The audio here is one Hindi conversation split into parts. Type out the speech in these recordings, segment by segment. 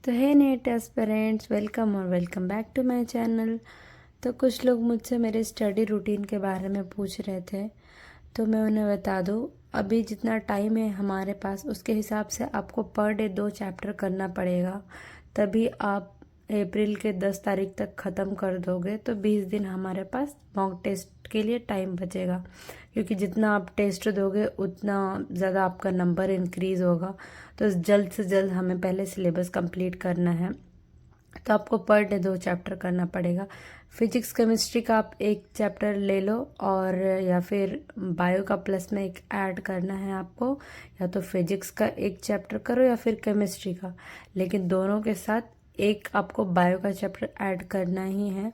तो है नीट एस्पिरेंट्स, वेलकम और welcome back to my channel. तो कुछ लोग मुझसे मेरे स्टडी रूटीन के बारे में पूछ रहे थे, तो मैं उन्हें बता दूँ अभी जितना टाइम है हमारे पास उसके हिसाब से आपको पर डे 2 चैप्टर करना पड़ेगा, तभी आप अप्रैल के 10 तारीख तक ख़त्म कर दोगे। तो 20 दिन हमारे पास मॉक टेस्ट के लिए टाइम बचेगा, क्योंकि जितना आप टेस्ट दोगे उतना ज़्यादा आपका नंबर इंक्रीज़ होगा। तो जल्द से जल्द हमें पहले सिलेबस कंप्लीट करना है। तो आपको पर डे 2 चैप्टर करना पड़ेगा। फिजिक्स केमिस्ट्री का आप एक चैप्टर ले लो, और या फिर बायो का प्लस में एक ऐड करना है आपको, या तो फिजिक्स का एक चैप्टर करो या फिर केमिस्ट्री का, लेकिन दोनों के साथ एक आपको बायो का चैप्टर ऐड करना ही है।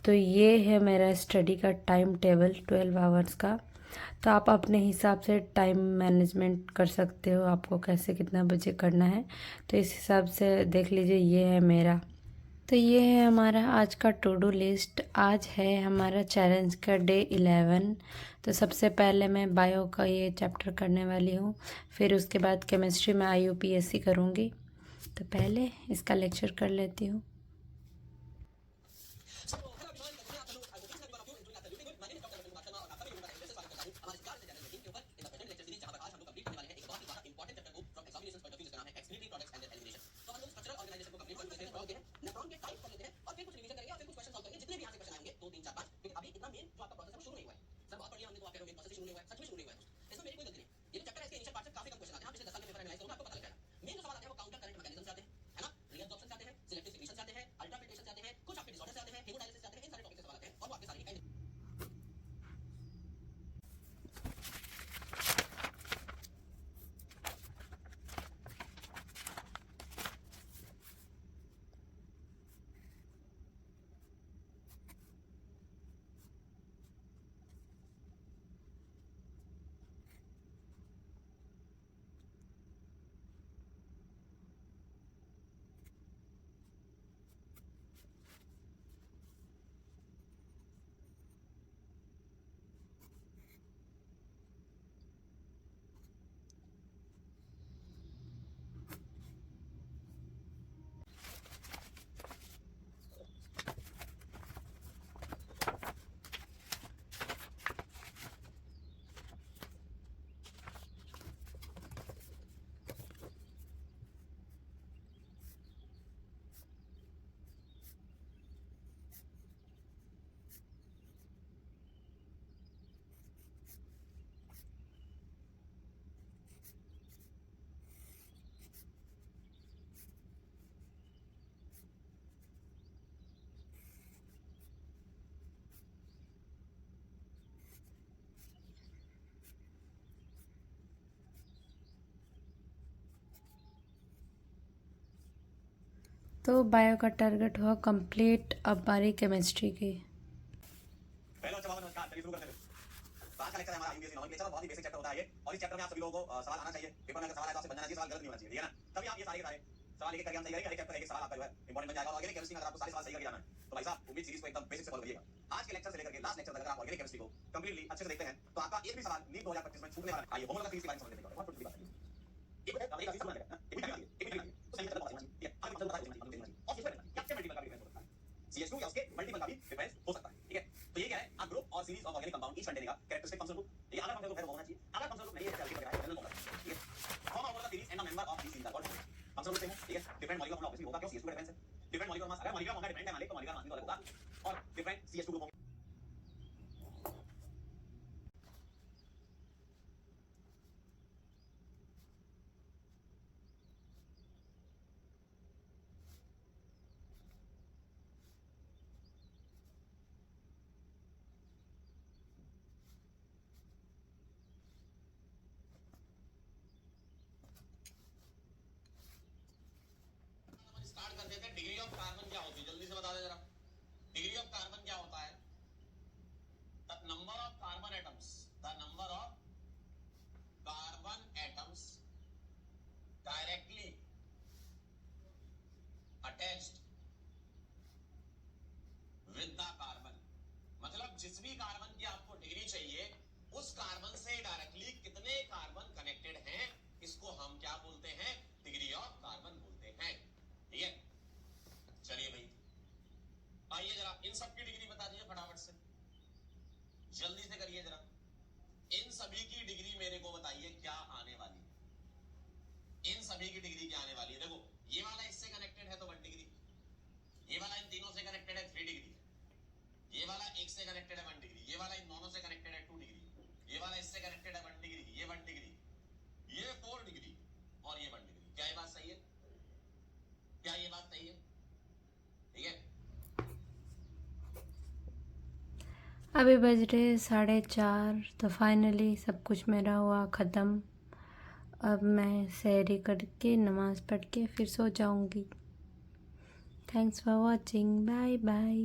तो ये है मेरा स्टडी का टाइम टेबल 12 आवर्स का। तो आप अपने हिसाब से टाइम मैनेजमेंट कर सकते हो, आपको कैसे कितना बजे करना है, तो इस हिसाब से देख लीजिए। ये है मेरा, तो ये है हमारा आज का टू डू लिस्ट। आज है हमारा चैलेंज का डे 11। तो सबसे पहले मैं बायो का ये चैप्टर करने वाली हूँ, फिर उसके बाद केमिस्ट्री में IUPAC करूँगी। तो पहले इसका लेक्चर कर लेती हूँ। तो बायो का टारगेट हुआ कंप्लीट। अब बारी केमिस्ट्री की। हेलो अच्छा नमस्कार, चलिए शुरू करते हैं। तो आज का लेक्चर है हमारा यूपीएससी नॉर्मल नेचर, बहुत ही बेसिक चैप्टर होता है ये, और इस चैप्टर में आप सभी लोगों को सवाल आना चाहिए। पेपर में अगर सवाल आए तो आपसे बन जाना चाहिए, सवाल गलत नहीं होना चाहिए, ठीक है ना। तभी आप ये सारे के सारे सवाल एक एक करके हम सही करेंगे, हर एक चैप्टर एक सवाल आपका जो है इंपॉर्टेंट बन जाएगा। और ऑर्गेनिक केमिस्ट्री में अगर आपको सारे सवाल सही करके जाना है तो भाई साहब उम्मीद सीरीज को एकदम बेसिक से फॉलो करिएगा। आज के लेक्चर से लेकर के लास्ट लेक्चर तक अगर आप ऑर्गेनिक केमिस्ट्री को कंप्लीटली अच्छे से देखते हैं तो आपका एक भी सवाल नीट 2025 में छूटने वाला है। आइए होमवर्क का सीरीज के बारे में समझ लेते हैं। बहुत छोटी बात है, एक मिनट अब एक सीरीज समझ लेंगे। एक मिनट एक मिनट तो सही मतलब बहुत ठीक है। हर मतलब बता देना चाहिए और इसमें क्या क्या मल्टीपल का भी डिफरेंस हो सकता है, CH2 या उसके मल्टीपल का भी डिफरेंस हो सकता है, ठीक है। तो ये क्या है, आप ग्रुप और series of organic compound each containing characteristic functional group, ये अदर फंक्शनल ग्रुप होना चाहिए। अदर फंक्शनल ग्रुप नहीं है जैसे अलग है जनरल फॉर्मूला, ठीक है। Form of the series and the member of the series are called functional group, ठीक है। डिफरेंट मॉलिक्यूलर फॉर्मूला ऑब्वियसली होगा, क्यों CH2 का डिफरेंस है। डिफरेंट मॉलिक्यूलर मास, अगर मॉलिक्यूलर मास डिफरेंट है मान ले तो मॉलिक्यूलर मास भी अलग होगा, और डिफरेंट CH2 ग्रुप होंगे। स्टार्ट कर देते हैं। डिग्री ऑफ कार्बन क्या होती है जल्दी से बता दे जरा। डिग्री ऑफ कार्बन क्या होता है? The number of carbon atoms, the number of carbon atoms directly attached with the carbon, मतलब जिस भी कार्बन की आपको डिग्री चाहिए उस कार्बन से डायरेक्टली कितने कार्बन कनेक्टेड हैं, इसको हम क्या बोलते हैं? डिग्री ऑफ कार्बन बोलते हैं, ठीक से कनेक्टेड है 3 डिग्री, ये वाला एक से कनेक्टेड है 1 डिग्री, ये वाला इन दोनों से कनेक्टेड है 2 डिग्री, ये वाला इससे कनेक्टेड है 1 डिग्री, ये 1 डिग्री, ये 4 डिग्री और ये 1 डिग्री। क्या ये बात सही है? क्या ये बात सही है? ठीक है। अभी बज रहे 4:30, तो फाइनली सब कुछ मेरा हुआ ख़त्म। अब मैं सहरी करके नमाज़ पढ़ के फिर सो जाऊंगी। Thanks for watching, bye bye.